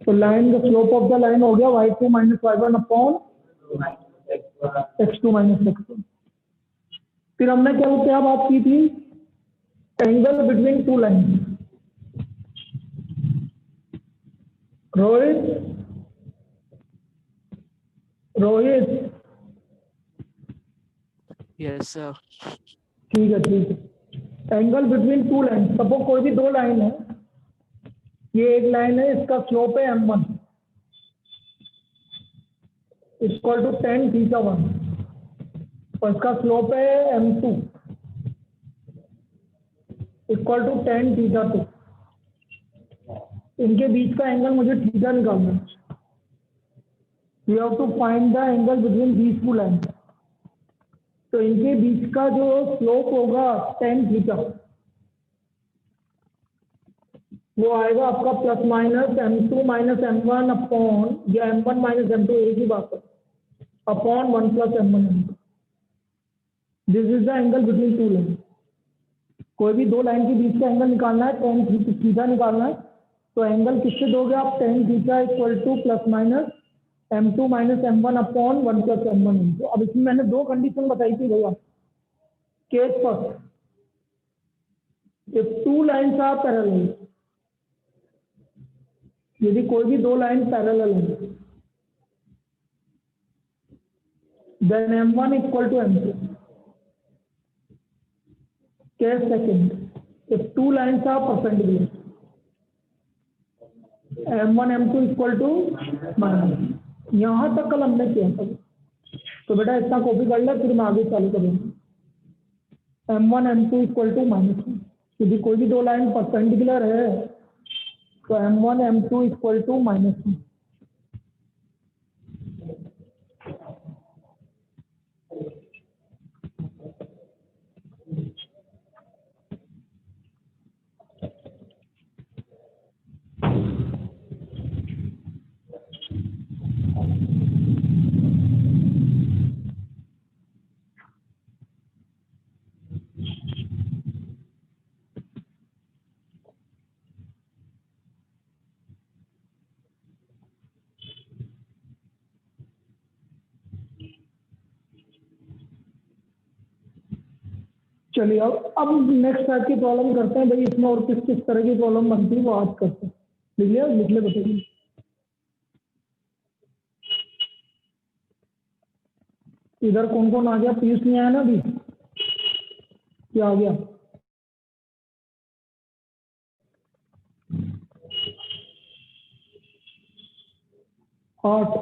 तो लाइन का slope of the line हो गया y2 minus y1 upon x2 minus x1। फिर हमने क्या बात की थी, angle between two line. Rohit yes sir. ठीक है ठीक है। Angle between two line, suppose कोई भी दो लाइन है, ये एक लाइन है, इसका स्लोप है m1 इक्वल टू tan θ1 और इसका स्लोप है m2 इक्वल टू tan θ2। इनके बीच का एंगल मुझे थीटा निकालना है। You have to find the angle between these two line. तो इनके बीच का जो स्लोप होगा tan थीटा, वो आएगा आपका plus minus m2 minus m1 upon, या m1 माइनस m2 एक ही बात है, upon 1 plus m1 m2। This is the angle between two line. कोई भी दो लाइन के बीच का एंगल निकालना है, tan थीटा निकालना है, तो एंगल किससे दोगे आप, tan theta equal two plus minus m2 minus m1 upon 1 plus m1 m2। अब इसमें मैंने दो कंडीशन बताई थी भैया। Case first, if two lines are parallel, यदि कोई भी दो लाइन पैरेलल है, then m1 equal to m2। Case second, if two lines are perpendicular, m1 m2 equal to minus. यहां तक कल हमने किया था, तो बेटा इतना कॉपी कर ले, फिर मैं आगे चालू करूंगा। m1 m2 equal to minus. यदि कोई भी दो लाइन परपेंडिकुलर है, तो m1 m2 equal to minus. चलिए अब नेक्स्ट टाइप की प्रॉब्लम करते हैं भाई। इसमें और किस किस तरह की प्रॉब्लम बनती है वो आज करते हैं। लिख लिया, लिख ले बताइए। इधर कौन कौन आ गया? पीयूष नहीं आया ना अभी? क्या आ गया? आठ,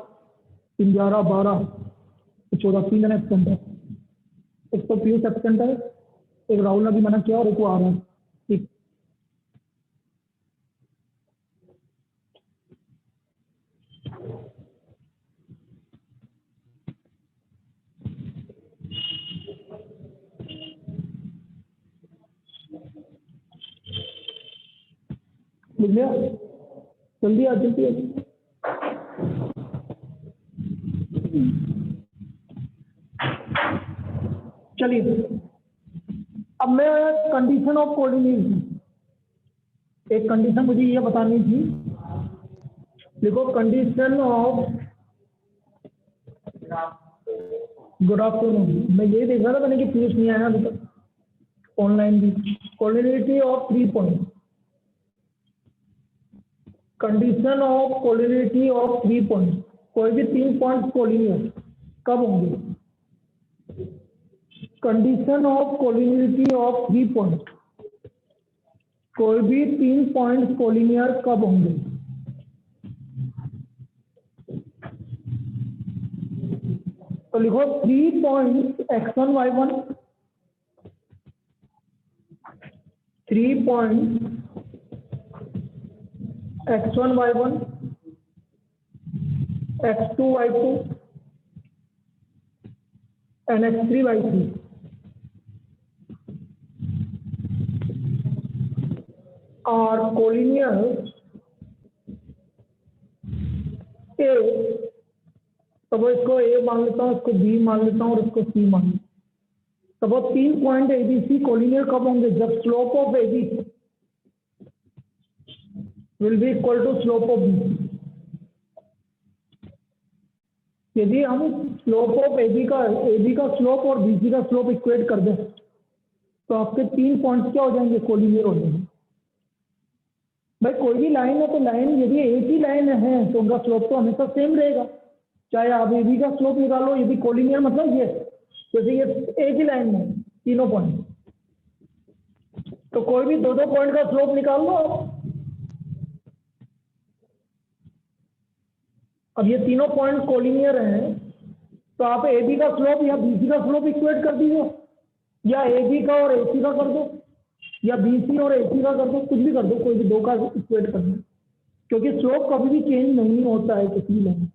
3, 11, 12, 14, 3 जन एब्सेंट है। एक तो पीयूष एब्सेंट है, एक राहुल ने भी मना किया और एक वो आ रहा है। ठीक, लिख लिया? जल्दी आ, जल्दी आ। चलिए अब मैं कंडीशन ऑफ कोऑर्डिनेट, एक कंडीशन मुझे ये बतानी थी। देखो कंडीशन ऑफ, गुड आफ्टरनून। मैं ये देख रहा था मैंने कि पीयूष नहीं आया अभी तक, ऑनलाइन भी। Collinearity of 3 point, condition of collinearity of 3 point. कोई भी 3 पॉइंट कोलिनियर कब होंगे? Condition of collinearity of 3 point, कोई भी 3 पॉइंट कोलिनियर कब होंगे? तो लिखो 3 point x1 y1, 3 point x1 y1, x2 y2 and x3 y3 और कोलिनियर ए। तो वो इसको ए मान लेता हूँ, इसको बी मान लेता हूँ और इसको सी मान लेता हूँ। तो वो 3 पॉइंट एबीसी कोलिनियर कब होंगे? जब slope of AB will be equal to slope of B. यदि हम स्लोप ऑफ ए बी का स्लोप और बी सी का स्लोप इक्वेट कर दें तो आपके 3 पॉइंट्स क्या हो जाएंगे, कोलिनियर हो जाएंगे। भाई कोई भी लाइन है तो लाइन यदि एक ही लाइन है तो उनका स्लोप तो हमेशा सेम रहेगा, चाहे आप ए बी का स्लोप निकालो। यदि कोलिनियर मतलब ये जैसे ये एक ही लाइन में तीनों पॉइंट, तो कोई भी दो दो पॉइंट का स्लोप निकाल लो। अब ये तीनों पॉइंट कोलिनियर हैं तो आप ए बी का स्लोप या बी सी का स्लोप इक्वेट कर दीजिए, या ए बी का और ए सी का कर दो, या बी सी और ए सी का कर दो, कुछ भी कर दो, कोई भी दो का इक्वेट कर दो, क्योंकि स्लोप कभी भी चेंज नहीं होता है किसी भी लाइन।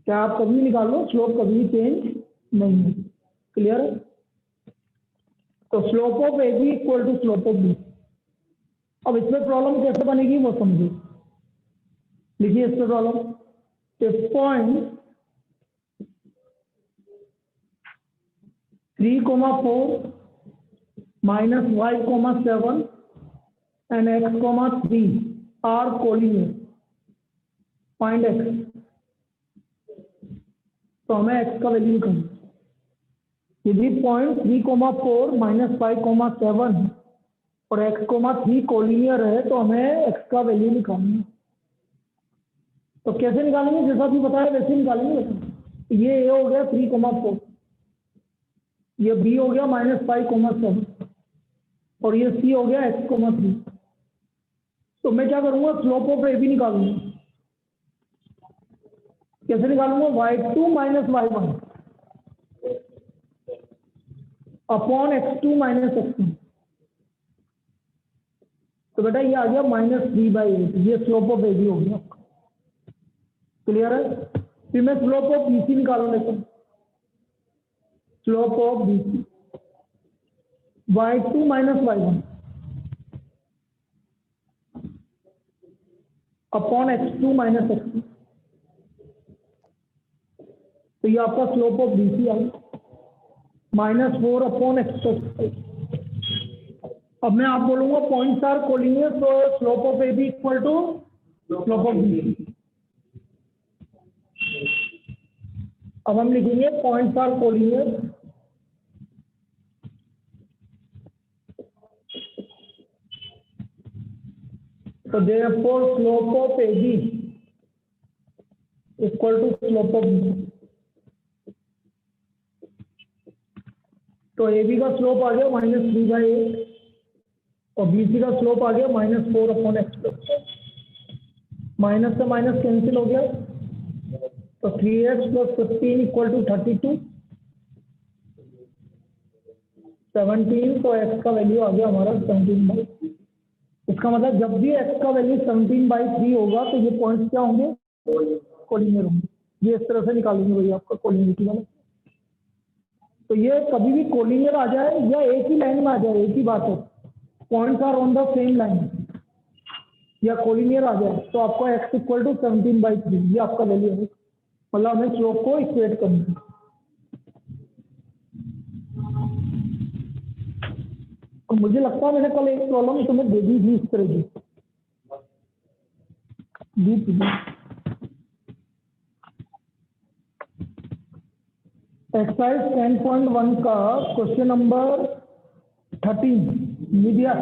क्या आप कभी भी निकाल लो, स्लोप कभी भी चेंज नहीं है। क्लियर है? तो slope of A B equal to slope of B. अब इसमें प्रॉब्लम कैसे बनेगी वो समझिए। लिखिए इसमें problem, if point 3,4 minus y,7 and x,3 are collinear, find x। तो हमें x का वैल्यू निकालना। यदि पॉइंट 3,4 माइनस 5,7 और x,3 कोलिनियर है तो हमें x का वैल्यू निकालना है। तो कैसे निकालेंगे, जैसा भी बताया वैसे निकालेंगे। ये a हो गया 3,4, ये b हो गया -5,7 और ये c हो गया x,3। तो मैं क्या करूंगा, स्लोप ऑफ ए बी निकालूंगा। कैसे निकालूंगा, y2 minus y1 upon x2 minus x1। तो बेटा ये आ गया -3/8, ये स्लोप ऑफ ए बी हो गया। क्लियर है? फिर मैं स्लोप ऑफ बी सी निकाल लेता हूँ। Slope of B C y2 minus y1 upon x2 minus x2। तो ये आपका स्लोप ऑफ बी सी आ गया -4 अपॉन x2। अब मैं आप बोलूंगा पॉइंट्स आर कोलिनियर, तो slope of A B equal to slope of B C. अब हम लिखेंगे पॉइंट्स आर कोलिनियर, तो therefore slope of A B equal to slope of B. तो ए बी का स्लोप आ गया -3/8 और बी सी का स्लोप आ गया -4 अपॉन x। माइनस से माइनस कैंसिल हो गया, तो 3x + 15 इक्वल टू 32, 17। तो x का वैल्यू आ गया हमारा 17/3। इसका मतलब जब भी x का वैल्यू 17/3 होगा तो ये पॉइंट्स क्या होंगे, कोलिनियर होंगे। ये इस तरह से निकालेंगे भैया आपका कोलिनियरिटी वाला। तो ये कभी भी कोलिनियर आ जाए या एक ही लाइन में आ जाए, एक ही बात है, points are on the same line, या कोलिनियर आ जाए तो आपको x इक्वल टू 17/3 ये आपका वैल्यू है। मतलब हमें स्लोप को इक्वेट करना है। तो मुझे लगता है मैंने कल एक प्रॉब्लम तुम्हें दे दी थी इस तरह की, एक्सरसाइज 10.1 का क्वेश्चन नंबर 13 मीडिया।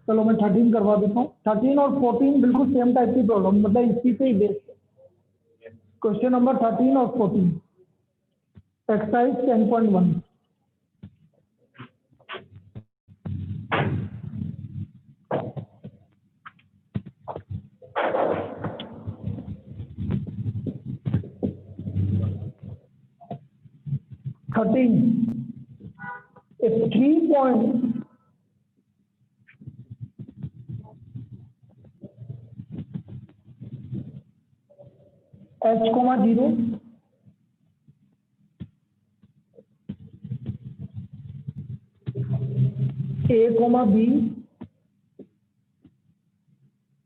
चलो मैं 13 करवा देता हूँ। 13 और 14 बिल्कुल सेम टाइप की प्रॉब्लम, मतलब इसी से ही बेस्ड। क्वेश्चन नंबर 13 और 14 exercise 10.1। If 3 points h, 0, a, b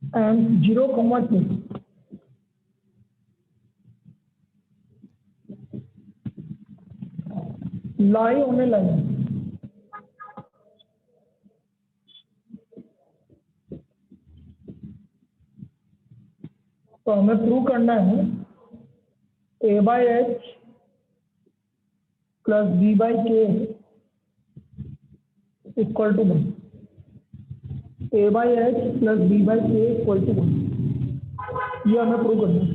and 0, 2 lie on a line, तो हमें प्रूव करना है A by H plus B by K equal to 1, A by H plus B by K equal to 1, ये हमें prove करना है।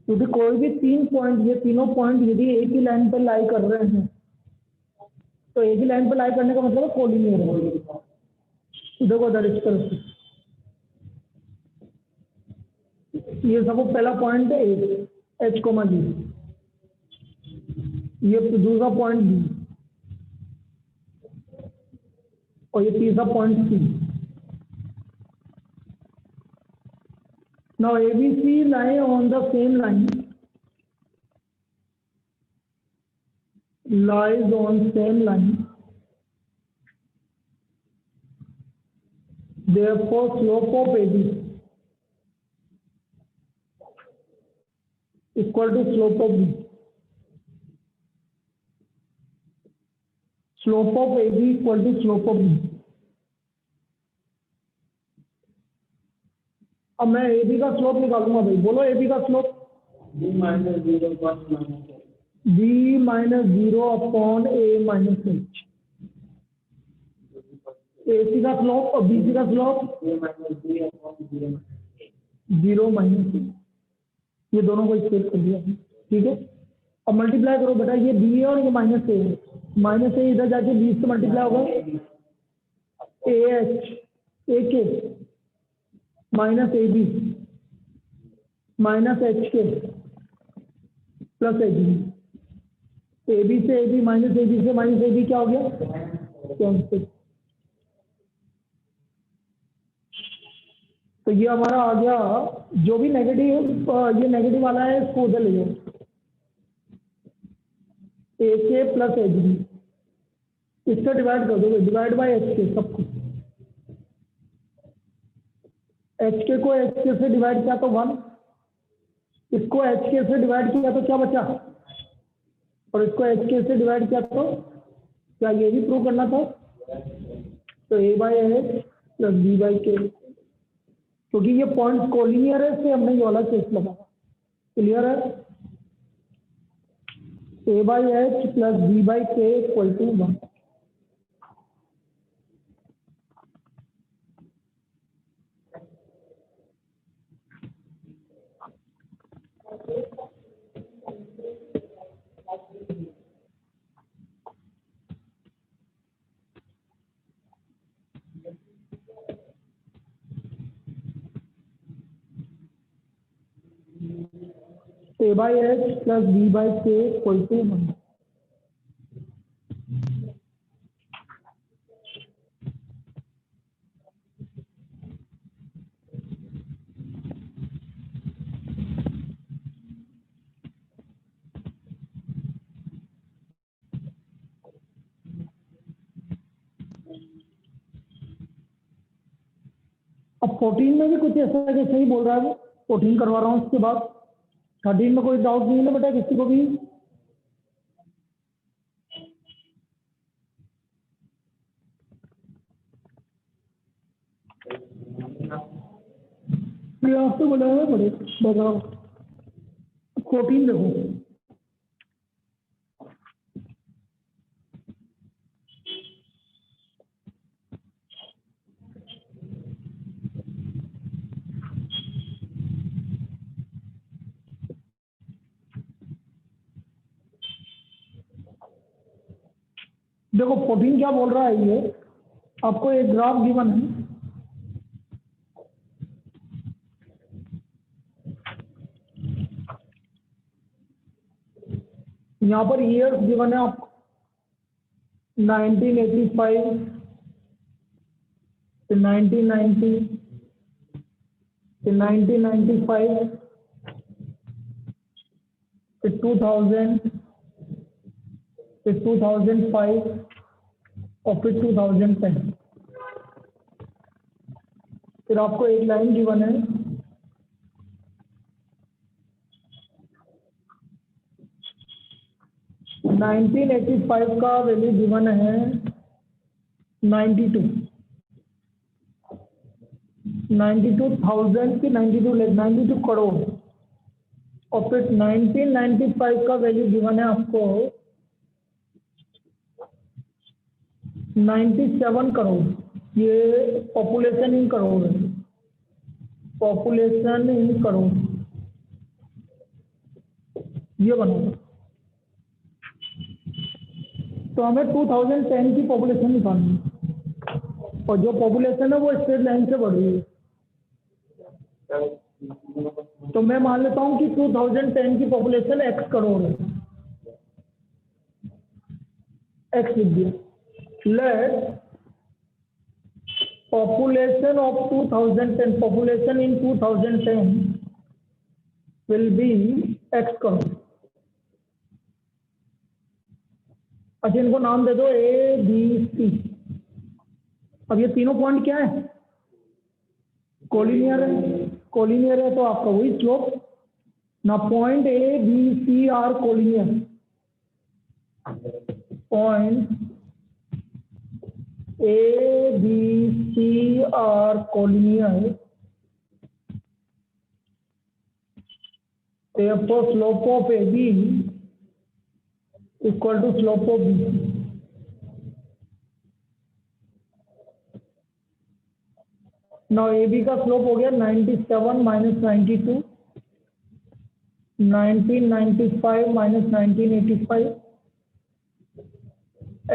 क्योंकि कोई भी 3 पॉइंट, ये तीनों पॉइंट यदि एक ही लाइन पर लाई कर रहे हैं तो एक ही लाइन पर लाई करने का मतलब है कोलिनियर है। देखो ये सबको पहला पॉइंट है एच कोमा जी, ये दूसरा पॉइंट बी और ये तीसरा point C. Now ABC lie on the same line, lies on same line, therefore slope of AB equal to slope of B. Slope of AB equal to slope of B. अब मैं AB का slope निकालूंगा भाई, बोलो AB का slope B minus 0 upon A minus H। AC का slope और BC का स्लोप 0 माइनस A, ये दोनों को स्केल कर दिया, ठीक है। अब मल्टीप्लाई करो बेटा, ये B है और ये माइनस A है, माइनस A इधर जाके 20 से मल्टीप्लाई होगा AH AK minus AB minus HK plus HB, AB से AB माइनस AB से माइनस AB क्या हो गया, कैंसिल। तो ये हमारा आ गया, जो भी नेगेटिव, ये नेगेटिव वाला है इसको उधर ले जाओ, AK प्लस HB, इससे डिवाइड कर दोगे, डिवाइड बाय HK सब कुछ। HK को HK से डिवाइड किया तो 1, इसको HK से डिवाइड किया तो क्या बचा, और इसको HK से डिवाइड किया तो क्या, ये भी प्रूव करना था। तो A by H plus B by के, क्योंकि ये पॉइंट कोलिनियर है इसलिए हमने ये वाला केस लगाया। क्लियर है, A by H plus B by K equal to 1। A by H plus B by K equal to 1। अब 14 में भी कुछ ऐसा है कि सही बोल रहा है वो, 14 करवा रहा हूँ, उसके बाद 13 में कोई डाउट नहीं है ना बेटा किसी को भी। ग्राफ तो बनाया बड़े बताओ, 14 देखो, देखो 14 क्या बोल रहा है, ये आपको एक ग्राफ गिवन है, यहाँ पर ईयर्स गिवन है आपको 1985 से 1990 से 1995 से 2000 से 2005 और फिर 2010। फिर आपको एक लाइन गिवन है, नाइनटीन 85 का वैल्यू गिवन है 92,000 की 92 करोड़, और फिर 1995 का वैल्यू गिवन है आपको 97 करोड़। ये पॉपुलेशन इन करोड़ है, पॉपुलेशन इन करोड़ ये बनेगा। तो हमें 2010 की पॉपुलेशन निकालनी है और जो पॉपुलेशन है वो स्ट्रेट लाइन से बढ़ रही है। तो मैं मान लेता हूं कि 2010 की पॉपुलेशन x करोड़ है, x लिख दिया। Let population of 2010, population in 2010 will be x crore. अच्छा इनको नाम दे दो ए बी सी। अब ये तीनों पॉइंट क्या है, कोलिनियर है, कोलिनियर है तो आपका वही स्लोप ना। Point A B C are collinear, point A B C are collinear, therefore slope of AB equal to slope of BC। now AB का स्लोप हो गया 97 minus 92, 1995 minus 1985,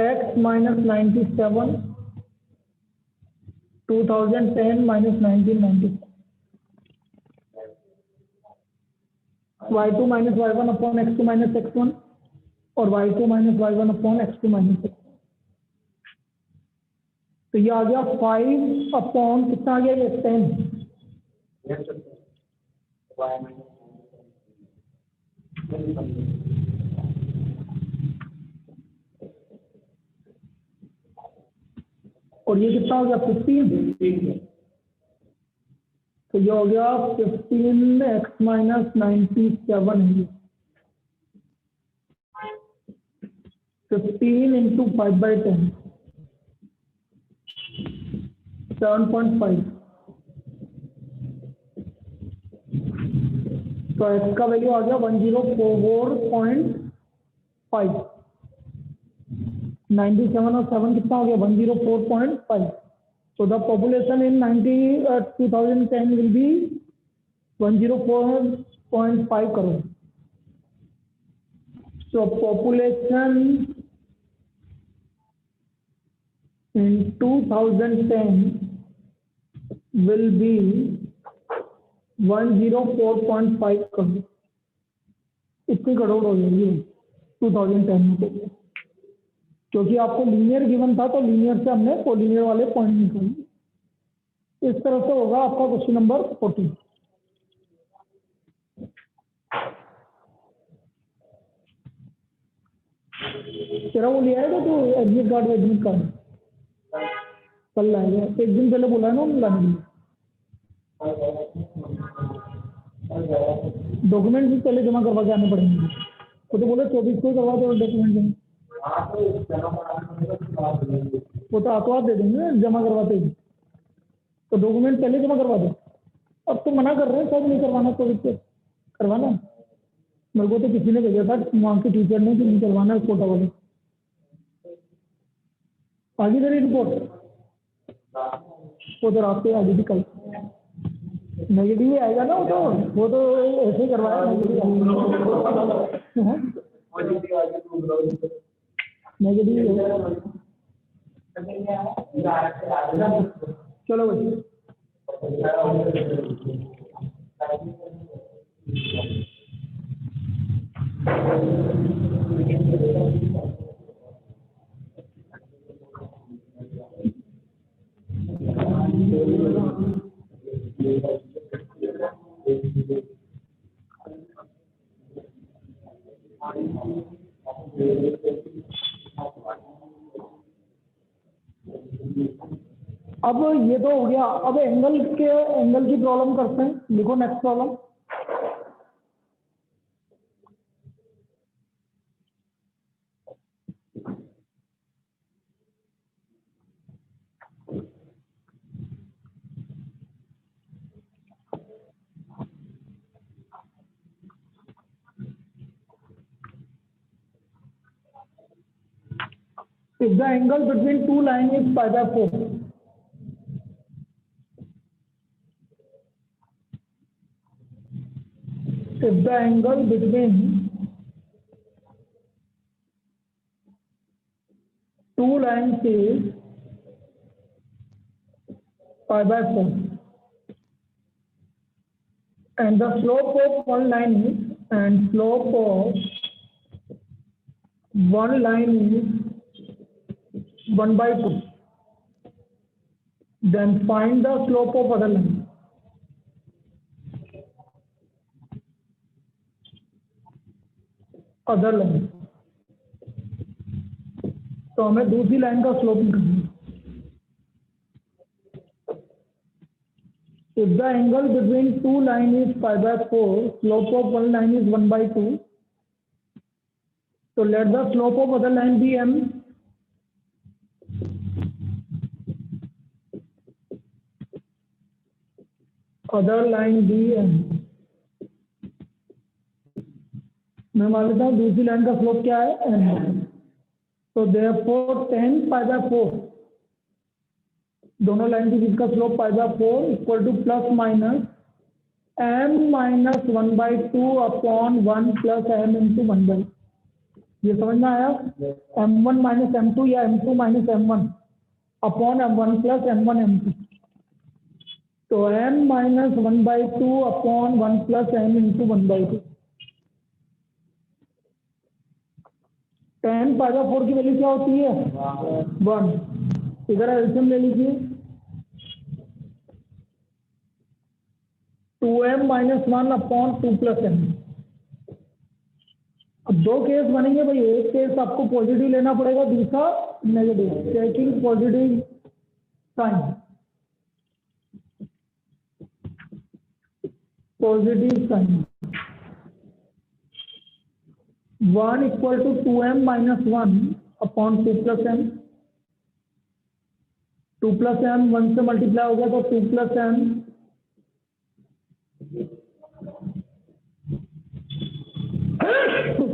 x minus 97, 2010 minus 1995, y2 minus y1 upon x2 minus x1 और y2 minus y1 upon x2 minus x1। तो ये आ गया 5 upon कितना आ गया ये 10। और ये कितना हो गया 15। तो ये हो गया 15x माइनस 97 है, 15 इंटू 5/10, 7.5। तो x का वैल्यू आ गया 104.5। 97 और 7 कितना हो गया 104.5। So the population in 2010 will be 104.5 crore. So population in 2010 will be 104.5 crore। इतनी करोड़ हो जाएगी 2010 में, क्योंकि आपको लीनियर गिवन था तो लीनियर से हमने कोलिनियर वाले पॉइंट निकाले। इस तरह से होगा आपका क्वेश्चन नंबर 14। तेरा वो ले आएगा तो एडमिट कार्ड एडमिट कार्ड कल लाएगा, एक दिन पहले बोला है ना लाने के लिए। डॉक्यूमेंट भी पहले जमा करवा के आने पड़ेंगे, तो बोले 24 को करवा दो डॉक्यूमेंट। वो तो आत्वार दे देंगे जमा करवाते ही, तो डॉक्यूमेंट पहले जमा करवा दो। अब तो मना कर रहे हैं सब नहीं करवाना, तो करवाना। मेरे को तो किसी ने भेजा था वहाँ के टीचर ने कि नहीं करवाना कोटा वाले। आगे तेरी रिपोर्ट वो तो रात को आगे भी कल नेगेटिव ही आएगा ना, वो तो ऐसे ही करवाया नेगेटिव। चलो भाई अब ये तो हो गया। अब एंगल की प्रॉब्लम करते हैं। लिखो next problem. If the angle between two lines is pi by 4, if the angle between two lines is pi by 4 and the slope of one line is and slope of one line is 1 by 2, then find the slope of other line. Other line, तो हमें दूसरी line का slope निकालना है. If the angle between two lines is pi by 4, slope of one line is 1 by 2. So let the slope of other line be m. Other line be m. मैं मान लेता हूँ दूसरी लाइन का slope क्या है m. तो therefore tan pi by 4, दोनों लाइन के बीच का slope pi by 4 equal two plus minus m minus 1 by 2 अपॉन 1 प्लस m इंटू 1 by. ये समझ में आया? m1 माइनस m2 या m2 minus m1 upon m1 plus m1 m2. तो m माइनस 1 by 2 अपॉन 1 plus m into 1 by 2. tan pi by 4 की value क्या होती है? 1. इधर एल्सियम ले लीजिए. 2m minus 1 upon 2 plus m. अब दो केस बनेंगे भाई. एक केस आपको पॉजिटिव लेना पड़ेगा, दूसरा negative. Taking positive sign, positive sign 1 equal to 2m minus 1 upon 2 plus m. 2 plus m 1 से मल्टीप्लाई हो गया तो 2 plus m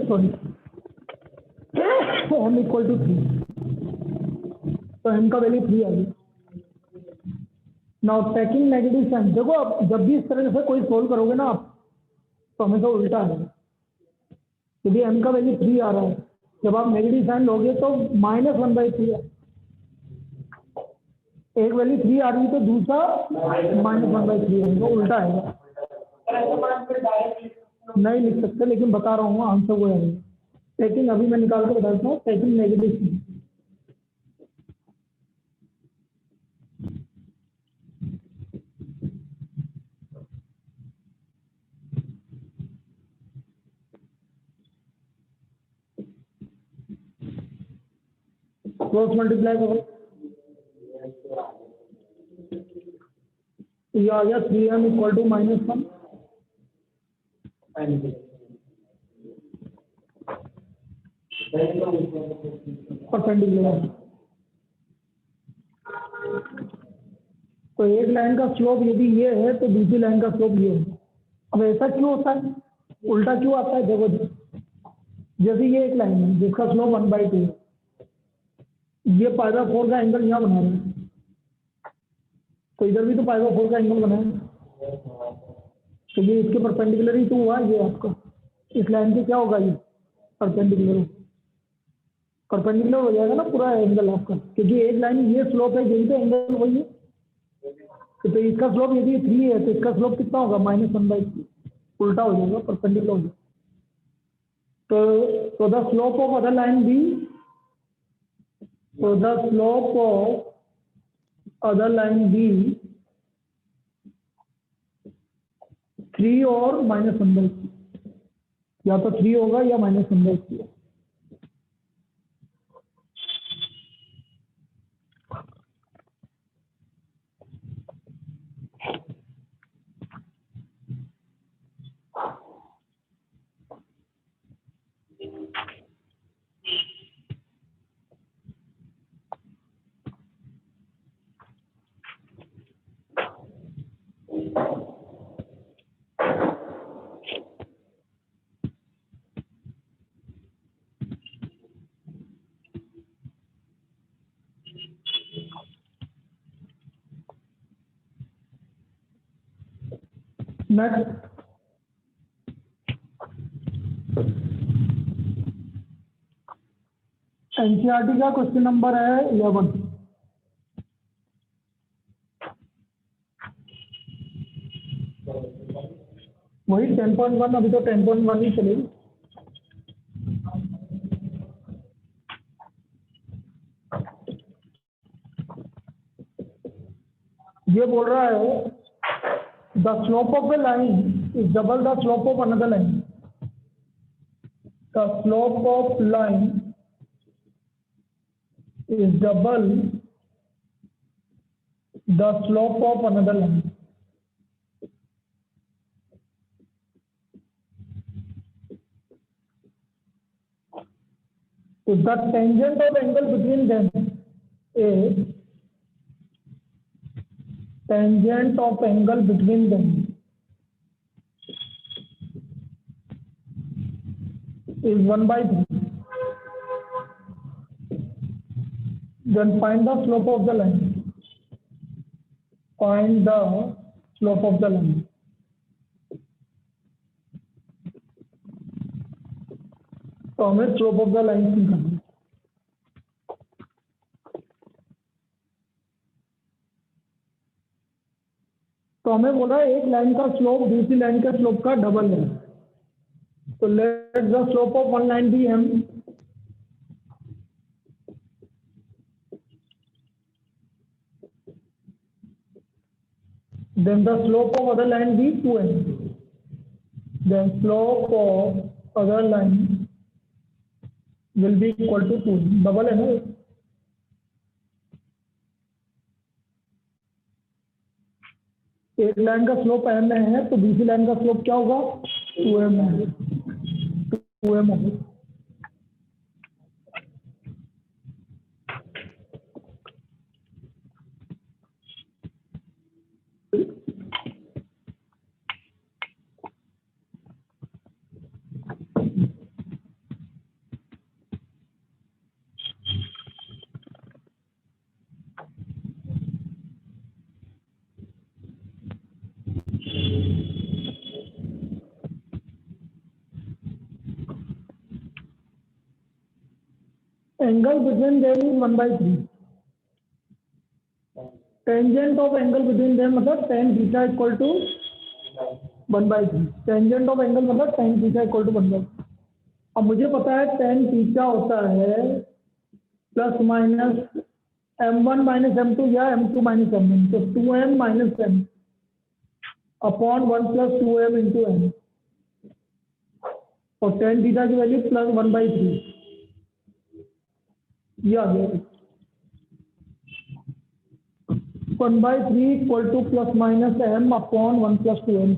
sorry m equal to 3. तो m का वैल्यू 3 आ गया. Now taking negative sign. देखो अब जब भी इस तरह से कोई सोल्व करोगे ना आप, तो हमेशा उल्टा आएगा. यदि m का वैल्यू 3 आ रहा है, जब आप नेगेटिव साइन लोगे तो माइनस 1 बाई 3 है. एक वैल्यू 3 आ रही है तो दूसरा माइनस 1 बाई 3 है, तो उल्टा आएगा. नहीं लिख सकते, लेकिन बता रहा हूँ आंसर वो है. लेकिन अभी मैं निकाल के बताता हूँ. Taking negative sign, cross multiply करो. ये आ गया 3m equal to minus 1. Perpendicular. तो एक लाइन का स्लोप यदि ये है तो दूसरी लाइन का स्लोप ये है. अब ऐसा क्यों होता है? उल्टा क्यों आता है? देखो, जैसे ये एक लाइन है जिसका स्लोप 1 बाई 2 है. ये पाई बाय 4 का एंगल यहाँ बना रहे हैं, तो इधर भी तो पाई बाय 4 का एंगल बना है. तो ये इसके परपेंडिकुलर ही तो हुआ. ये आपका इस लाइन के क्या होगा? ये परपेंडिकुलर हो जाएगा ना पूरा एंगल आपका, क्योंकि एक लाइन ये स्लोप है, यही तो एंगल वही है. तो इसका स्लोप यदि 3 है तो इसका स्लोप कितना होगा? Minus 1 by 3. उल्टा हो जाएगा, परपेंडिकुलर हो जाएगा. तो the slope of other line be, so the slope of other line B 3 और माइनस 1 बाई 3. या तो 3 होगा या माइनस 1 बाई 3. नेक्स्ट एनसीईआरटी का क्वेश्चन नंबर है 11। वही 10.1, अभी तो 10.1 ही चलेगी। ये बोल रहा है the slope of the line is double the slope of another line. The slope of line is double the slope of another line. So the tangent of angle between them is tangent of angle between them is 1/3. Then find the slope of the line. Find the slope of the line. तो हमें slope of the line निकालना है। तो हमें बोला एक line का slope दूसरी लाइन का स्लोप का डबल है। तो let the slope of one line be m, then the slope of other line be 2m, then slope of other line will be equal to 2, double है ना। एक line का slope m में है तो दूसरी लाइन का स्लोप क्या होगा 2m होगा, 2m होगा। Angle between them is 1/3। Tangent of angle between them मतलब tan theta equal to 1/3। Tangent of angle मतलब tan थीटा इक्वल टू 1/3। अब मुझे पता है tan थीटा होता है plus minus m1 minus m2 या m2 माइनस m1, तो 2m minus m upon 1 plus 2m into m, और tan थीटा की वैल्यू प्लस 1/3 ये आ गया। 1/3 equal two plus minus m upon 1 plus 2m।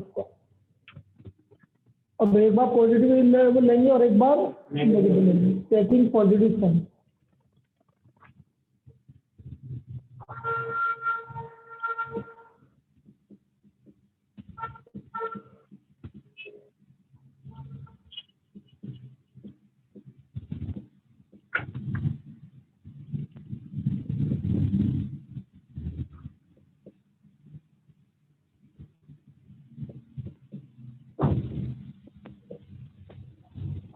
अब एक बार पॉजिटिव लेंगे और एक बार नेगेटिव लेंगे, टेकिंग पॉजिटिव साइन।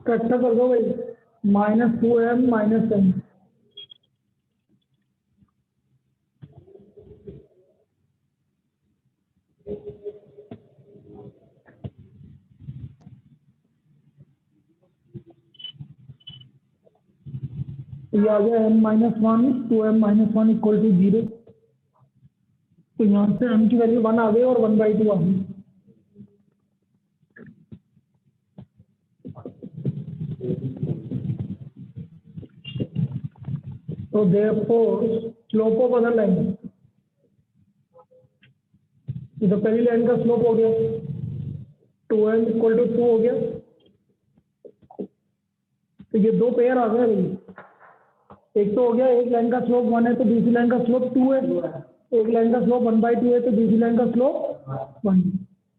इकट्ठा कर दो भाई, -2m माइनस m, ये आ गया m-1, 2m minus 1 equal to 0। तो यहाँ से m की वैल्यू 1 आ गई और 1/2 आ गई। तो therefore slope of other line, ये तो पहली लाइन का स्लोप हो गया 2m इक्वल टू 2 हो गया। तो ये दो पेयर आ गए भाई, एक तो हो गया एक लाइन का स्लोप 1 है तो दूसरी लाइन का स्लोप 2 है, एक लाइन का स्लोप 1/2 है तो दूसरी लाइन का स्लोप 1,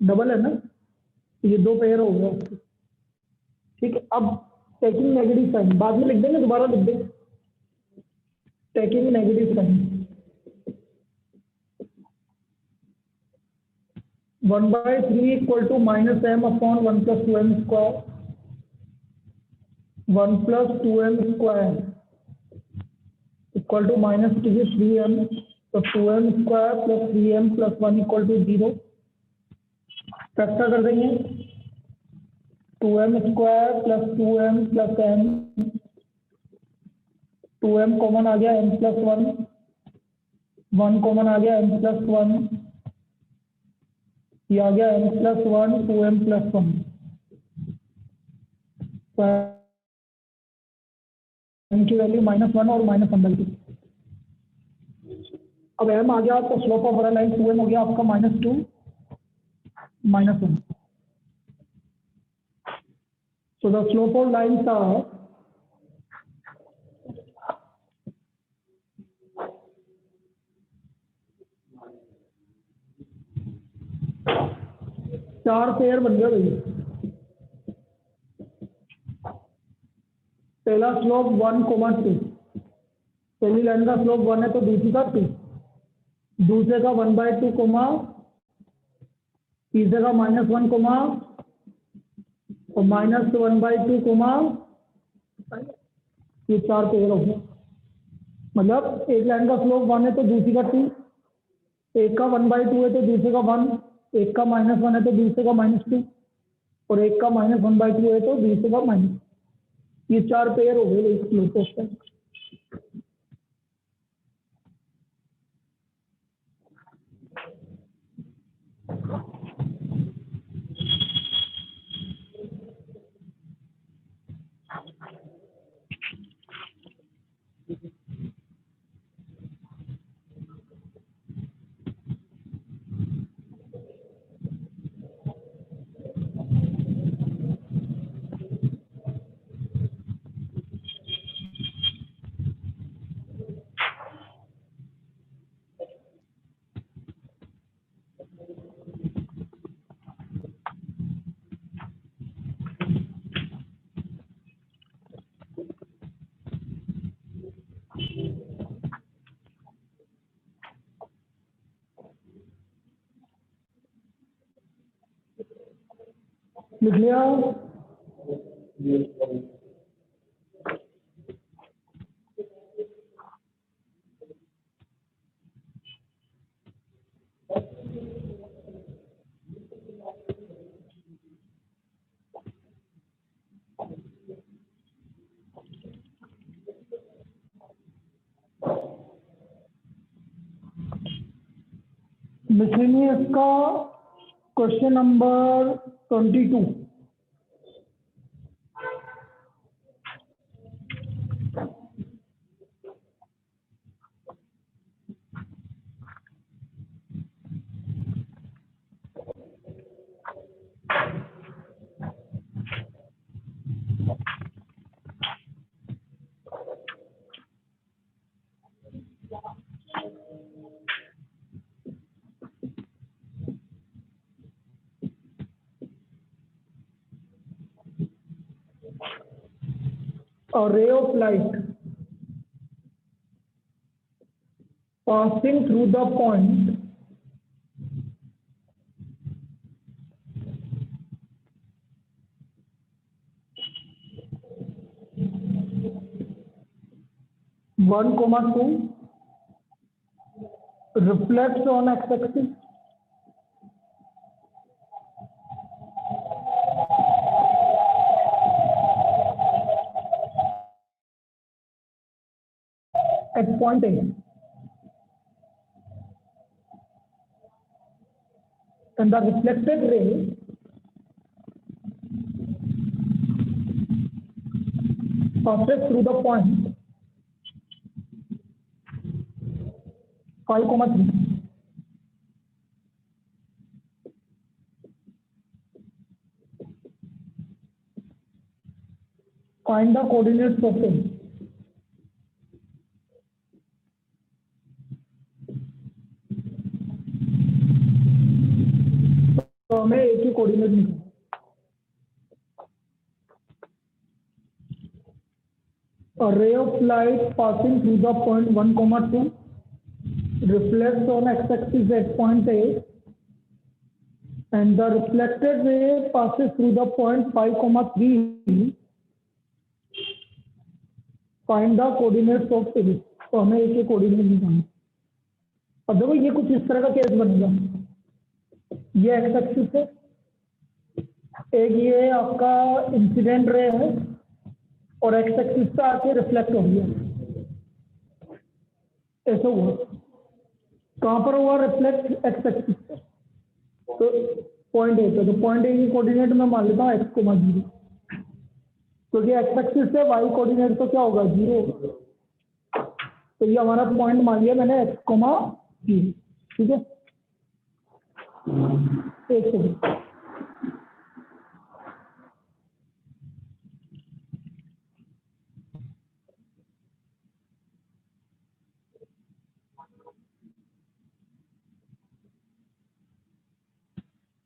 डबल है ना। तो ये दो पेयर हो गया, ठीक है। अब टेकिंग नेगेटिव साइन बाद में लिख देंगे, दोबारा लिख देंगे। Taking negative sign, 1/3 equal to minus M upon 1 plus 2m square, 1 plus 2m square equal to minus 3m, तो 2m square plus 3m plus 1 equal to 0। Factor कर देंगे, 2m square plus 2m plus m, 2m common आ गया, m plus 1 common आ गया, m plus 1, ये आ गया m plus 1 2m plus 1, m की वैल्यू -1 और -1/2। अब m आ गया आपका स्लोप ऑफ हरा लाइन 2m हो गया आपका -2 -1। So the slope of lines are चार पेयर बन गया भैया। पहला स्लोप 1,2, पहली लाइन का स्लोप 1 है तो दूसरी का 2, दूसरे का 1/2 कोमा, तीसरे का -1 कोमा और -1/2 कोमा, ये चार पेयर हो गया। मतलब एक लाइन का स्लोप 1 है तो दूसरी का 2, एक का 1/2 है तो दूसरे का 1, एक का -1 है तो दूसरे का -2 और एक का -1/2 है तो दूसरे का -। ये चार पेयर हो गए इस स्लोप ऑफ लाइन। लिख लिया? मिसलेनियस का question number 22। A ray of light passing through the point (1, 2) reflects on x-axis at point A, and the reflected ray passes through the point 5, 3. Find the coordinates of A. तो हमें एक ही coordinate निकालना। A ray of light passing through the point 1, 2 reflects on x-axis at point A and the reflected ray passes through the point 5,3. Find the coordinates of ellipse. तो हमें एक एक coordinate निकालना। अब देखो ये कुछ इस तरह का केस बनेगा। ये एक्स एक्सिस है, एक ये आपका इंसिडेंट रे है और एक्स एक्सिस पे आके रिफ्लेक्ट हो गया, ऐसा हुआ। कहां पर हुआ रिफ्लेक्ट? एक्स एक्सिस पे। तो पॉइंट ए पे, तो पॉइंट ए की कोऑर्डिनेट में मान लेता हूँ एक्स कोमा 0, क्योंकि एक्स एक्सिस से वाई कोऑर्डिनेट तो क्या होगा 0 होगा। तो ये हमारा पॉइंट मान लिया मैंने एक्स कोमा 0, ठीक है। एक सेकंड,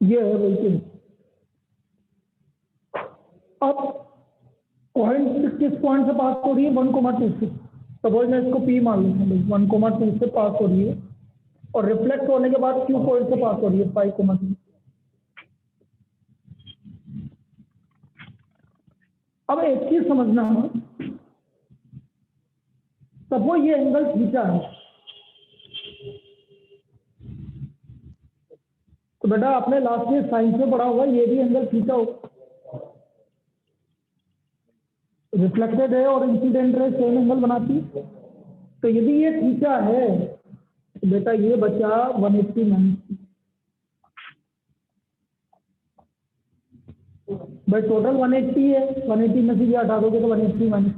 ये है बिल्कुल। अब पॉइंट किस पॉइंट से पास हो रही है? 1,2 से। सपोज मैं इसको पी मान लेता हूँ, 1,2 से पास हो रही है और रिफ्लेक्ट होने के बाद क्यू पॉइंट से पास हो रही है 5,3। अब एक चीज समझना है, सपोज ये एंगल थीटा है, तो बेटा आपने लास्ट में साइंस में पढ़ा होगा ये भी एंगल थीटा होगा। रिफ्लेक्टेड है और इंसिडेंट रे सेम एंगल बनाती है। तो यदि ये थीटा है तो बेटा ये बचा 180 माइनस, भाई टोटल 180 है, 180 में से ये हटा दोगे तो 180 माइनस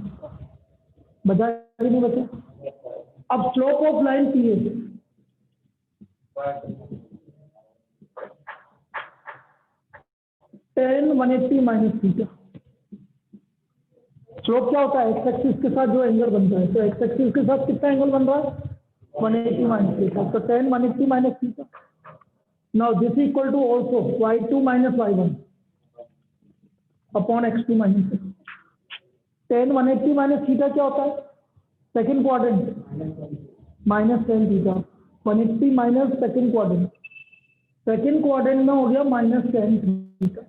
बचा कि नहीं बचा। अब स्लोप ऑफ लाइन पी है, tan 180 माइनस थीटा। स्लोप क्या होता है? एक्स एक्सिस के साथ जो एंगल बनता है, तो एक्स एक्सिस के साथ कितना एंगल बन रहा है? 180 माइनस थीटा। तो tan 180 minus theta. Now this equal to also y2 minus y1 upon x2 minus x। tan 180 minus theta क्या होता है? Second quadrant minus tan theta. 180 minus second quadrant, second quadrant में हो गया माइनस tan थीटा।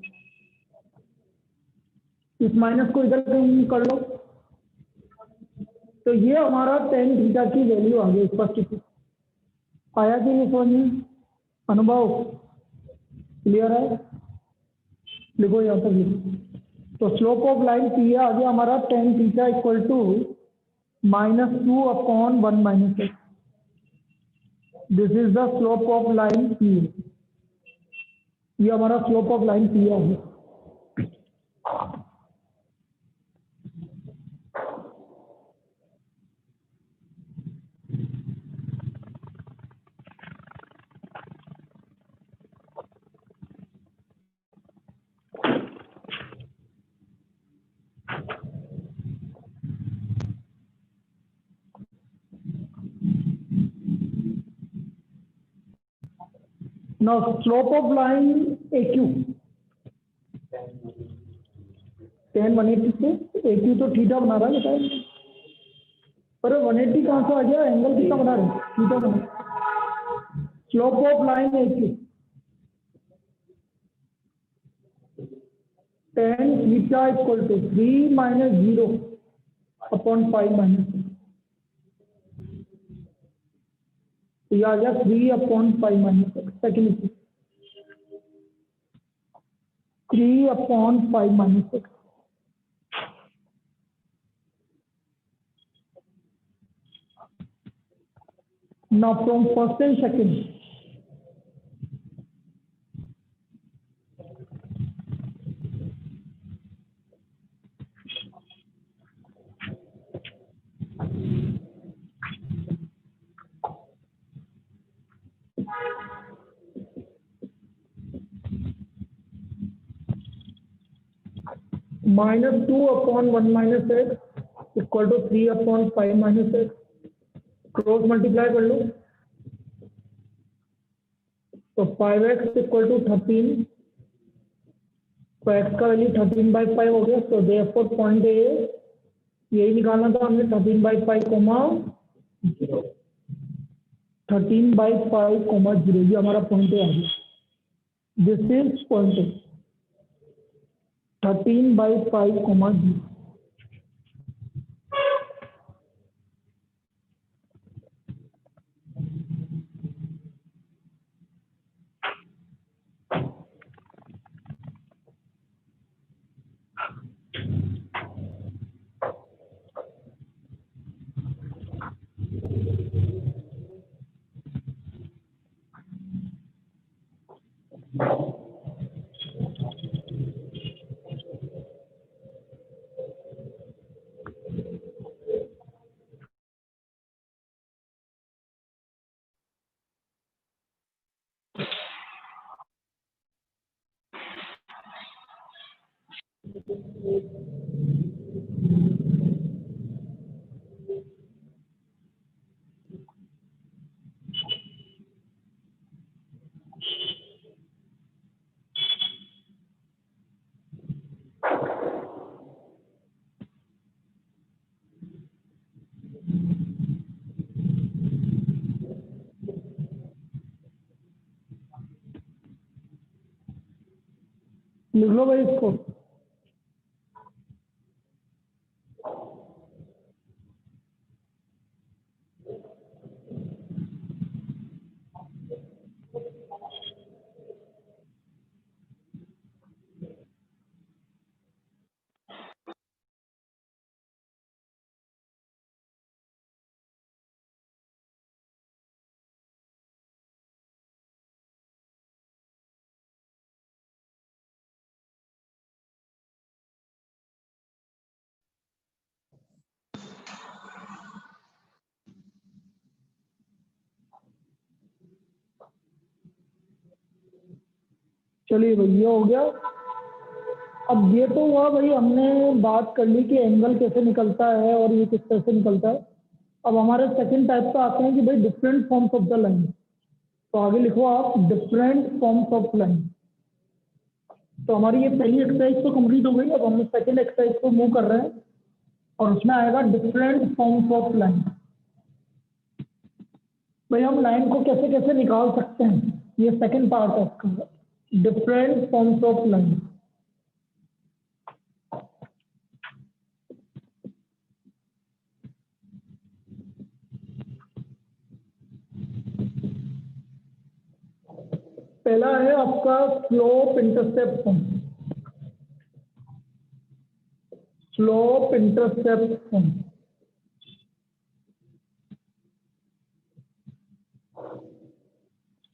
इस minus को इधर कहीं कर लो, तो ये हमारा tan थीटा की वैल्यू आ गई। स्पष्ट आया कि नहीं समझ में? अनुभव क्लियर है? लिखो यहाँ पर लिखो। तो स्लोप ऑफ लाइन पी आ गया हमारा tan थीटा इक्वल टू -2 अपॉन 1 minus x. This is the slope of line P. ये हमारा स्लोप ऑफ लाइन पी आ गया। Now slope of line AQ, tan 180 से AQ तो थीटा बना रहा है बेटा, पर 180 कहाँ से आ गया? एंगल कितना बना रहे? थीटा बना। Slope of line AQ tan theta equal to 3 minus 0 अपॉन 5 माइनस, तो यह आ गया 3 अपॉन 5 माइनस एक्स। सेकेंड 3 अपॉन 5 minus x. Now from first and second, -2 अपॉन 1 माइनस एक्स इक्वल टू 3 अपॉन 5 माइनस एक्स। क्रॉस मल्टीप्लाई कर लो, तो 5x इक्वल टू 13, तो x का वैल्यू 13/5 हो गया। तो देयरफॉर पॉइंट ए यही निकालना था हमने, 13/5 कोमा 0, 13/5 कोमा 0, ये हमारा पॉइंट ए आ गया। This is point 13/5, 0। लिख लो भाई इसको। चलिए भाई ये हो गया। अब ये तो हुआ भाई, हमने बात कर ली कि एंगल कैसे निकलता है और ये किस तरह से निकलता है। अब हमारे सेकंड टाइप पे आते हैं कि भाई different forms of the line. तो आगे लिखो आप डिफरेंट फॉर्म्स ऑफ लाइन। तो हमारी ये पहली एक्सरसाइज तो कंप्लीट हो गई। अब हम सेकंड एक्सरसाइज को मूव कर रहे हैं और उसमें आएगा डिफरेंट फॉर्म्स ऑफ लाइन। भाई हम लाइन को कैसे कैसे निकाल सकते हैं, ये सेकंड पार्ट है इसका, डिफरेंट फॉर्म्स ऑफ लाइन। पहला है आपका slope intercept form. Slope intercept form,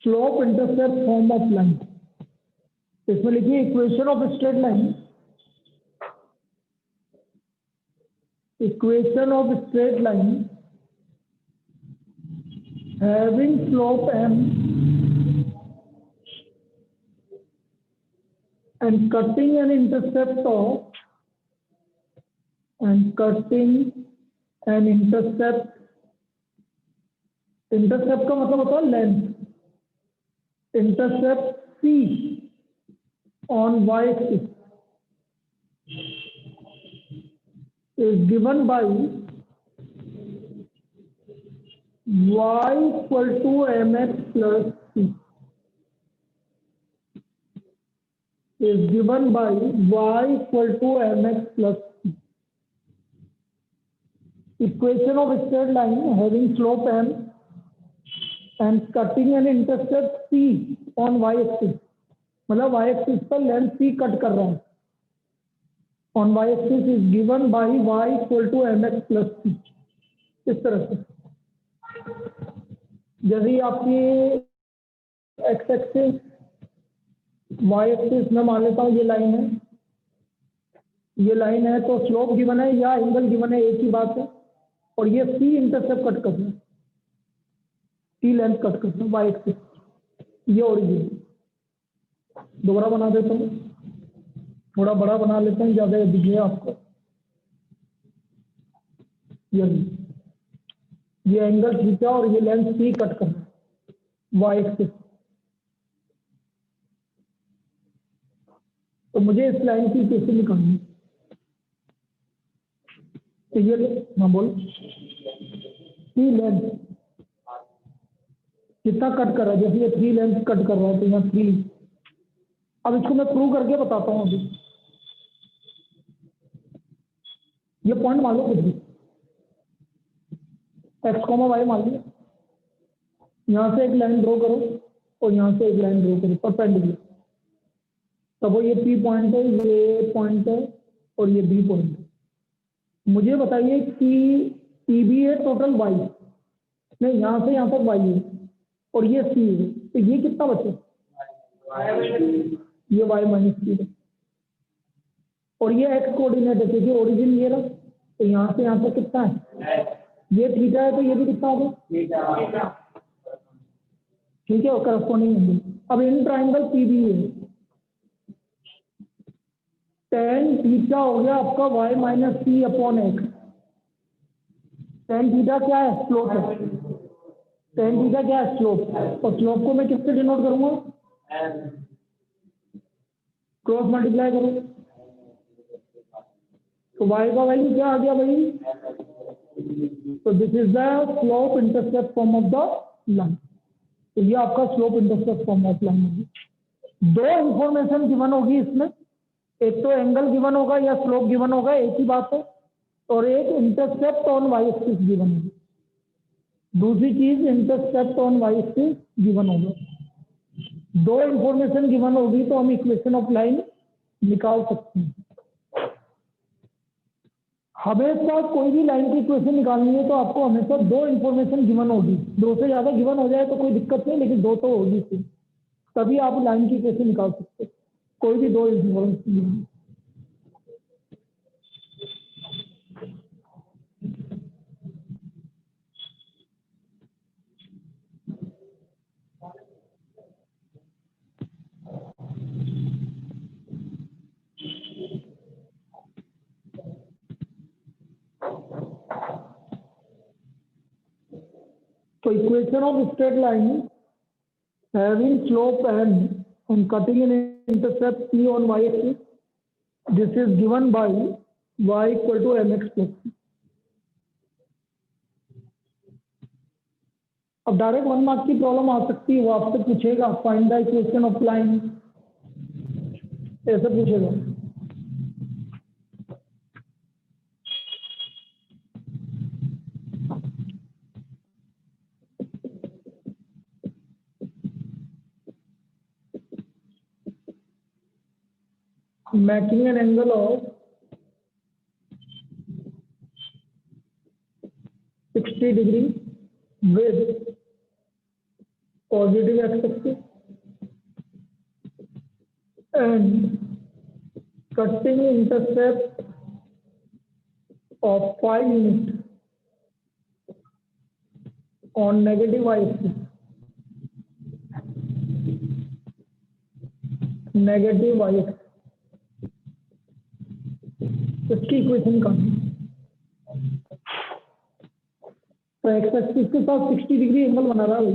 slope intercept form of line. इसमें लिखिए equation of straight line, equation of straight line having slope m and cutting an intercept of intercept का मतलब होता है length, intercept c on y axis is given by y equal to mx plus c, is given by y equal to mx plus c. Equation of straight line having slope m and cutting an intercept c on y axis, मतलब y axis पर length c cut कर रहा है, on y axis is given by y equal to mx plus c। इस तरह से जैसे आपकी x एक्सिस y एक्सिस में मान लेता हूँ ये लाइन है, ये लाइन है तो स्लोप गिवन है या एंगल गिवन है, एक ही बात है। और ये c इंटरसेप्ट कट कर रहा है, c लेंथ कट कर रहा है y एक्सिस, ये ओरिजिन। दोबारा बना देता हूँ, थोड़ा बड़ा बना लेते हैं, ज्यादा दिखे आपको। ये एंगल थीटा और ये लेंथ c कट कर रहा है y एक्सिस। तो मुझे इस लाइन की कैसे निकालनी, तो ये हाँ बोल, c लेंथ कितना कट कर रहा है, जैसे ये 3 लेंथ कट कर रहा है तो यहाँ 3 अब इसको मैं प्रूव करके बताता हूँ। अभी ये पॉइंट मान लो कुछ भी, एक्स कॉमा वाई मान लिया, यहाँ से एक लाइन ड्रॉ करो और यहाँ से एक लाइन ड्रॉ करो परपेंडिकुलर। तब ये पी पॉइंट है, ये पॉइंट है और ये बी पॉइंट है। मुझे बताइए कि पी बी है टोटल वाई, नहीं यहाँ से यहाँ तक वाई है और ये सी है, तो ये कितना बचे? ये वाई माइनस सी है और ये एक्स कोऑर्डिनेट है क्योंकि ओरिजिन ये रहा, तो यहाँ से यहाँ तक कितना है? ये थीटा है, तो ये भी कितना होगा? ठीक है, और करस्पॉन्डिंग एंगल। अब इन ट्राइंगल पी बी है, टेन थीटा हो गया आपका वाई माइनस सी अपॉन एक्स। टेन थीटा क्या है? स्लोप है। टेन थीटा क्या है? स्लोप। और स्लोप को मैं किससे डिनोट करूंगा? क्रॉस मल्टीप्लाई करो, तो y का वैल्यू क्या आ गया भाई? तो this is the slope intercept form of the line. तो ये आपका slope intercept form of line होगी। दो इंफॉर्मेशन गिवन होगी इसमें, एक तो एंगल गिवन होगा या स्लोप गिवन होगा, एक ही बात है, और एक intercept on y axis given होगी। दूसरी चीज intercept on y axis given होगा। दो इंफॉर्मेशन गिवन होगी तो हम इक्वेशन ऑफ लाइन निकाल सकते हैं। हमेशा कोई भी लाइन की इक्वेशन निकालनी है तो आपको हमेशा दो इंफॉर्मेशन गिवन होगी। दो से ज्यादा गिवन हो जाए तो कोई दिक्कत नहीं, लेकिन दो तो होगी थी, तभी आप लाइन की इक्वेशन निकाल सकते हैं। कोई भी दो इंफॉर्मेशन गिवन। तो equation of straight line having slope n and cutting an intercept p on y axis, this is given by y equal to mx plus c. अब डायरेक्ट 1 मार्क की प्रॉब्लम आ सकती है, वो आपसे पूछेगा find the equation of line, ऐसे पूछेगा। Making an angle of 60 degree with positive x-axis and cutting intercept of 5 units on negative y-axis, negative y-axis, इसकी इक्वेशन का तो एक्स एक्सिस के साथ 60 डिग्री एंगल बना रहा है,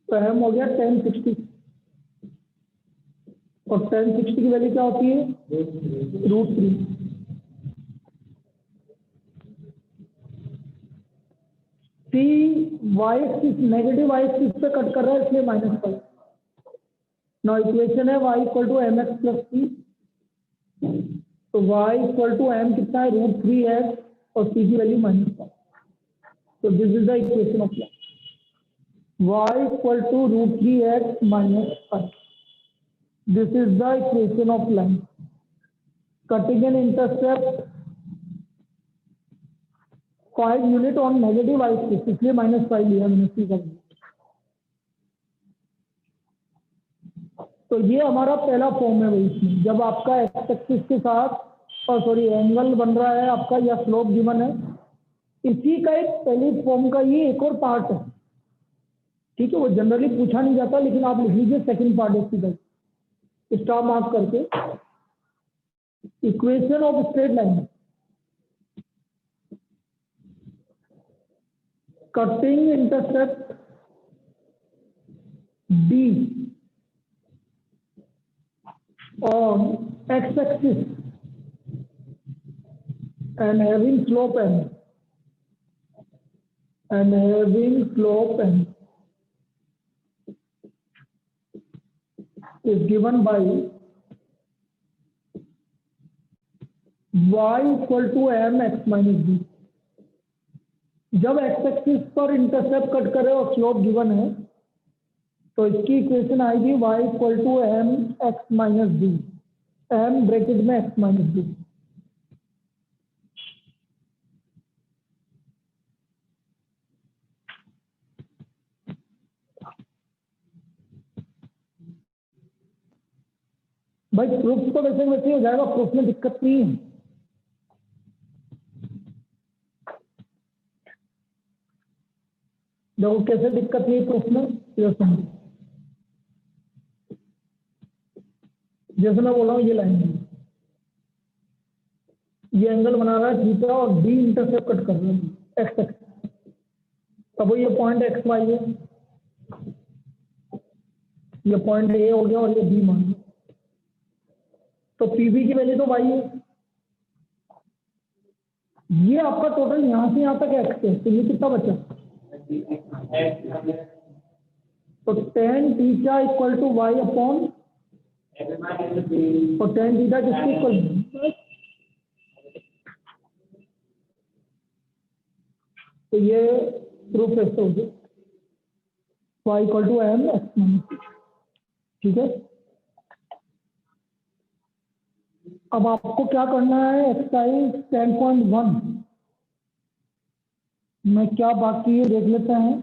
तो एम हो गया tan 60 और tan 60 की वैल्यू क्या होती है? √3। C Y axis negative Y axis पे कट कर रहा है इसलिए -5। नाउ इक्वेशन है y equal to M X plus C, तो y इक्वल टू एम कितना है? √3x और c की वैल्यू -5। तो this is the equation of y equal to √3x -5। This is the equation of line cutting an intercept 5 unit on negative y axis, इसलिए -5 लिया मैंने सी का। तो ये हमारा पहला फॉर्म है भाई। इसमें जब आपका एक्स एक्सिस के साथ सॉरी एंगल बन रहा है आपका या स्लोप गिवन है, इसी का एक पहले फॉर्म का ये एक और पार्ट है, ठीक है, वो जनरली पूछा नहीं जाता, लेकिन आप लिख लीजिए सेकंड पार्ट है सीधा स्टार मार्क करके। Equation of straight line cutting intercept D on x-axis and having slope n is given by y equal to m x minus b। जब एक्स एक्सिस पर इंटरसेप्ट कट करे और slope given है तो इसकी equation आएगी y equal to M x minus b, m bracket में x minus b. भाई प्रूफ तो वैसे वैसे हो जाएगा, प्रूफ में दिक्कत नहीं है। देखो कैसे दिक्कत नहीं है प्रूफ में, ये समझो। जैसे मैं बोल रहा हूँ ये लाइन है, ये एंगल बना रहा है थीटा और बी इंटरसेप्ट कट कर रहा है एक्स एक्स। तब ये पॉइंट एक्स वाई है, ये पॉइंट ए हो गया और ये बी मान लो। तो पीबी की वैल्यू तो वाई है। ये आपका टोटल यहां से यहां तक एक्स है, तो ये कितना बचा? तो tan theta equal to y upon, और टेन थीटा किसके इक्वल? तो ये प्रूफ ऐसे हो गया, y equal to M x minus. ठीक है, अब आपको क्या करना है, एक्सरसाइज 10.1 में क्या बाकी है देख लेते हैं।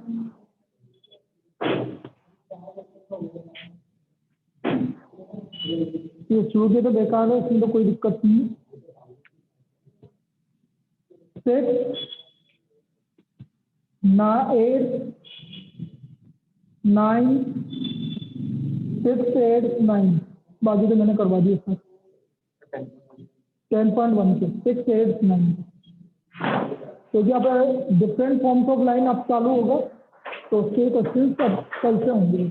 ये शुरू के तो बेकार है, इसमें तो कोई दिक्कत नहीं है। 6 ना 8 9 6 8 9, बाकी तो मैंने करवा दिया सर। 10.1 के 6 8 9, क्योंकि अब डिफरेंट फॉर्म्स ऑफ लाइन अब चालू होगा तो उसके क्वेश्चन कल से होंगे।